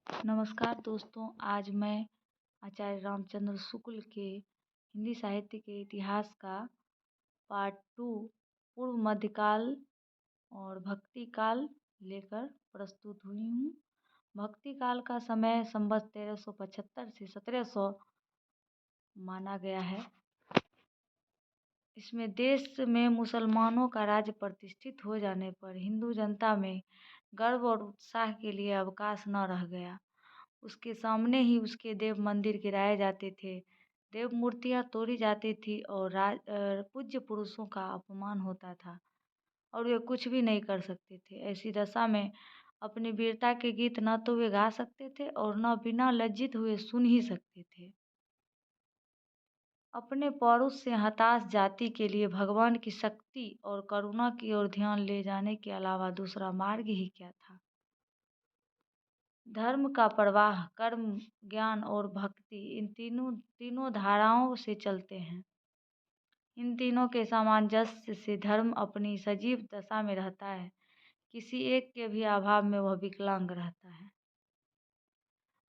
नमस्कार दोस्तों, आज मैं आचार्य रामचंद्र शुक्ल के हिंदी साहित्य के इतिहास का पार्ट 2 पूर्व मध्यकाल और भक्ति काल लेकर प्रस्तुत हुई हूँ। भक्ति काल का समय संवत 1375 से 1700 माना गया है। इसमें देश में मुसलमानों का राज्य प्रतिष्ठित हो जाने पर हिंदू जनता में गर्व और उत्साह के लिए अवकाश न रह गया। उसके सामने ही उसके देव मंदिर गिराए जाते थे, देव मूर्तियाँ तोड़ी जाती थी और पूज्य पुरुषों का अपमान होता था और वे कुछ भी नहीं कर सकते थे। ऐसी दशा में अपनी वीरता के गीत न तो वे गा सकते थे और न बिना लज्जित हुए सुन ही सकते थे। अपने पौरुष से हताश जाति के लिए भगवान की शक्ति और करुणा की ओर ध्यान ले जाने के अलावा दूसरा मार्ग ही क्या था। धर्म का प्रवाह कर्म, ज्ञान और भक्ति इन तीनों धाराओं से चलते हैं। इन तीनों के सामंजस्य से धर्म अपनी सजीव दशा में रहता है। किसी एक के भी अभाव में वह विकलांग रहता है।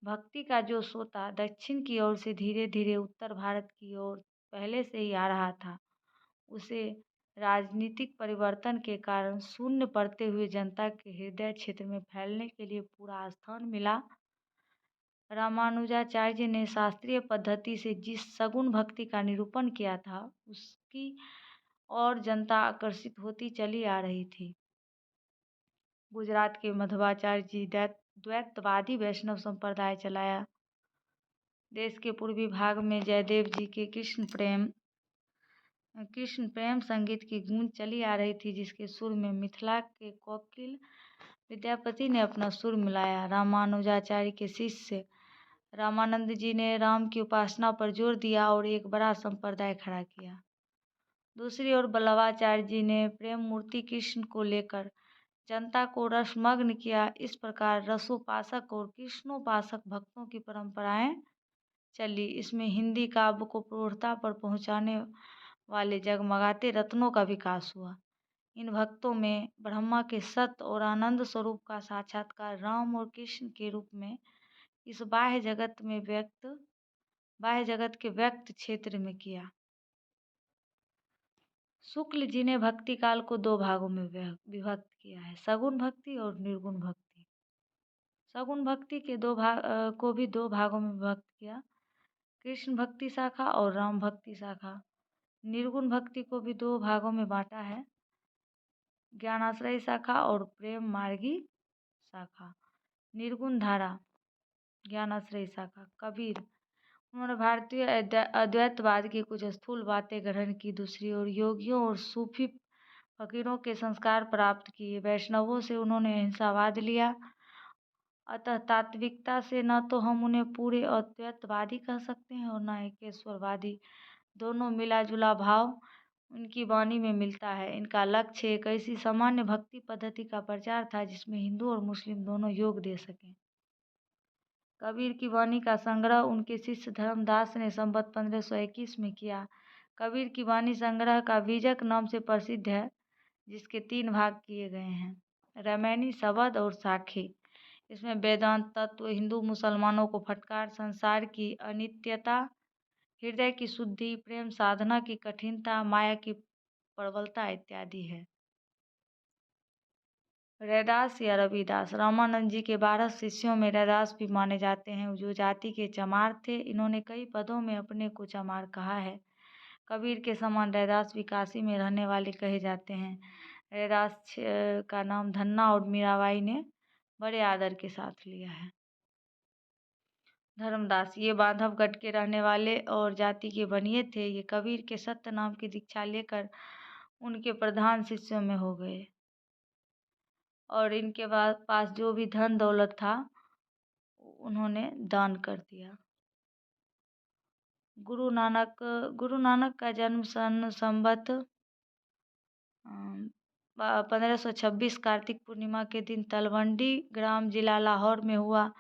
भक्ति का जो सोता दक्षिण की ओर से धीरे धीरे उत्तर भारत की ओर पहले से ही आ रहा था, उसे राजनीतिक परिवर्तन के कारण शून्य पड़ते हुए जनता के हृदय क्षेत्र में फैलने के लिए पूरा स्थान मिला। रामानुजाचार्य ने शास्त्रीय पद्धति से जिस सगुण भक्ति का निरूपण किया था, उसकी और जनता आकर्षित होती चली आ रही थी। गुजरात के मध्वाचार्य जी द्वैतवादी वैष्णव संप्रदाय चलाया। देश के पूर्वी भाग में जयदेव जी के कृष्ण प्रेम संगीत की गूंज चली आ रही थी, जिसके सुर में मिथिला के कोकिल विद्यापति ने अपना सुर मिलाया। रामानुजाचार्य के शिष्य रामानंद जी ने राम की उपासना पर जोर दिया और एक बड़ा संप्रदाय खड़ा किया। दूसरी ओर बल्लभाचार्य जी ने प्रेम मूर्ति कृष्ण को लेकर जनता को रसमग्न किया। इस प्रकार रसोपासक और कृष्णोपासक भक्तों की परंपराएं चली। इसमें हिंदी काव्य को प्रौढ़ता पर पहुंचाने वाले जगमगाते रत्नों का विकास हुआ। इन भक्तों में ब्रह्मा के सत्य और आनंद स्वरूप का साक्षात्कार राम और कृष्ण के रूप में इस बाह्य जगत के व्यक्त क्षेत्र में किया। शुक्ल जी ने भक्ति काल को दो भागों में विभक्त किया है, सगुण भक्ति और निर्गुण भक्ति। सगुण भक्ति के को भी दो भागों में विभक्त किया, कृष्ण भक्ति शाखा और राम भक्ति शाखा। निर्गुण भक्ति को भी दो भागों में बांटा है, ज्ञानाश्रय शाखा और प्रेम मार्गी शाखा। निर्गुण धारा ज्ञानाश्रय शाखा कबीर, उन्होंने भारतीय अद्वैतवाद की कुछ स्थूल बातें ग्रहण की। दूसरी ओर योगियों और सूफी फकीरों के संस्कार प्राप्त किए। वैष्णवों से उन्होंने अहिंसावाद लिया। अतः तात्विकता से न तो हम उन्हें पूरे अद्वैतवादी कह सकते हैं और न एकेश्वरवादी। दोनों मिला जुला भाव उनकी वाणी में मिलता है। इनका लक्ष्य एक ऐसी सामान्य भक्ति पद्धति का प्रचार था जिसमें हिंदू और मुस्लिम दोनों योग दे सकें। कबीर की वाणी का संग्रह उनके शिष्य धर्मदास ने संवत 1521 में किया। कबीर की वाणी संग्रह का बीजक नाम से प्रसिद्ध है, जिसके 3 भाग किए गए हैं, रामायणी, शबद और साखी। इसमें वेदांत तत्व, हिंदू मुसलमानों को फटकार, संसार की अनित्यता, हृदय की शुद्धि, प्रेम साधना की कठिनता, माया की प्रबलता इत्यादि है। रैदास या रविदास, रामानंद जी के 12 शिष्यों में रैदास भी माने जाते हैं, जो जाति के चमार थे। इन्होंने कई पदों में अपने को चमार कहा है। कबीर के समान रैदास भी काशी में रहने वाले कहे जाते हैं। रैदास का नाम धन्ना और मीराबाई ने बड़े आदर के साथ लिया है। धर्मदास, ये बांधवगढ़ के रहने वाले और जाति के बनिए थे। ये कबीर के सत्य नाम की दीक्षा लेकर उनके प्रधान शिष्यों में हो गए और इनके पास जो भी धन दौलत था उन्होंने दान कर दिया। गुरु नानक का जन्म सन संवत 1526 कार्तिक पूर्णिमा के दिन तलवंडी ग्राम जिला लाहौर में हुआ।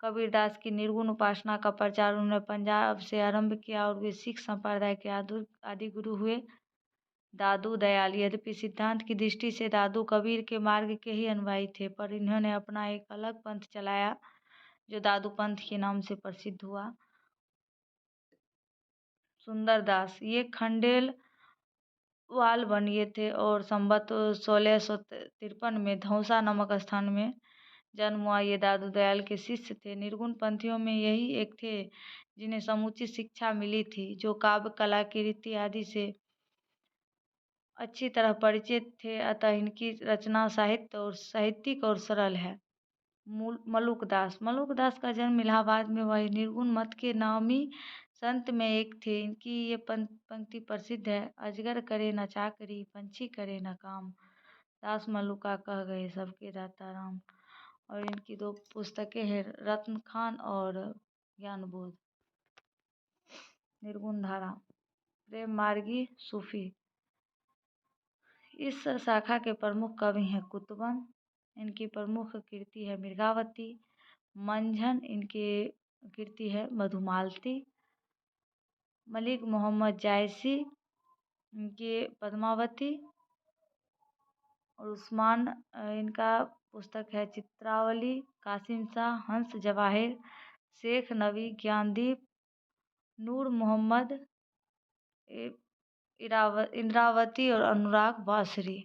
कबीरदास की निर्गुण उपासना का प्रचार उन्होंने पंजाब से आरंभ किया और वे सिख संप्रदाय के आदि गुरु हुए। दादू दयाल, यद्यपि सिद्धांत की दृष्टि से दादू कबीर के मार्ग के ही अनुयायी थे, पर इन्होंने अपना एक अलग पंथ चलाया जो दादू पंथ के नाम से प्रसिद्ध हुआ। सुंदरदास ये खंडेल वाल बनिए थे और संवत 1653 में धौसा नामक स्थान में जन्म हुआ। ये दादू दयाल के शिष्य थे। निर्गुण पंथियों में यही एक थे जिन्हें समुचित शिक्षा मिली थी, जो काव्य कला की रीति आदि से अच्छी तरह परिचित थे, अतः इनकी रचना साहित्य और साहित्यिक और सरल है। मलुकदास का जन्म इलाहाबाद में हुआ। निर्गुण मत के नामी संत में एक थे। इनकी ये पंक्ति प्रसिद्ध है। अजगर करे न चाकरी, पंछी करे न काम, दास मलुका कह गए सबके दाता राम। और इनकी 2 पुस्तकें हैं, रत्न खान और ज्ञान बोध। निर्गुण धारा प्रेम मार्गी सूफी। इस शाखा के प्रमुख कवि हैं कुतुबन, इनकी प्रमुख कृति है मृगावती। मंझन इनकी कृति है मधुमालती। मलिक मोहम्मद जायसी इनकी पद्मावती। और उस्मान इनका पुस्तक है चित्रावली। कासिम शाह हंस जवाहिर। शेख नबी ज्ञानदीप। नूर मोहम्मद इंद्रावती और अनुराग बासरी।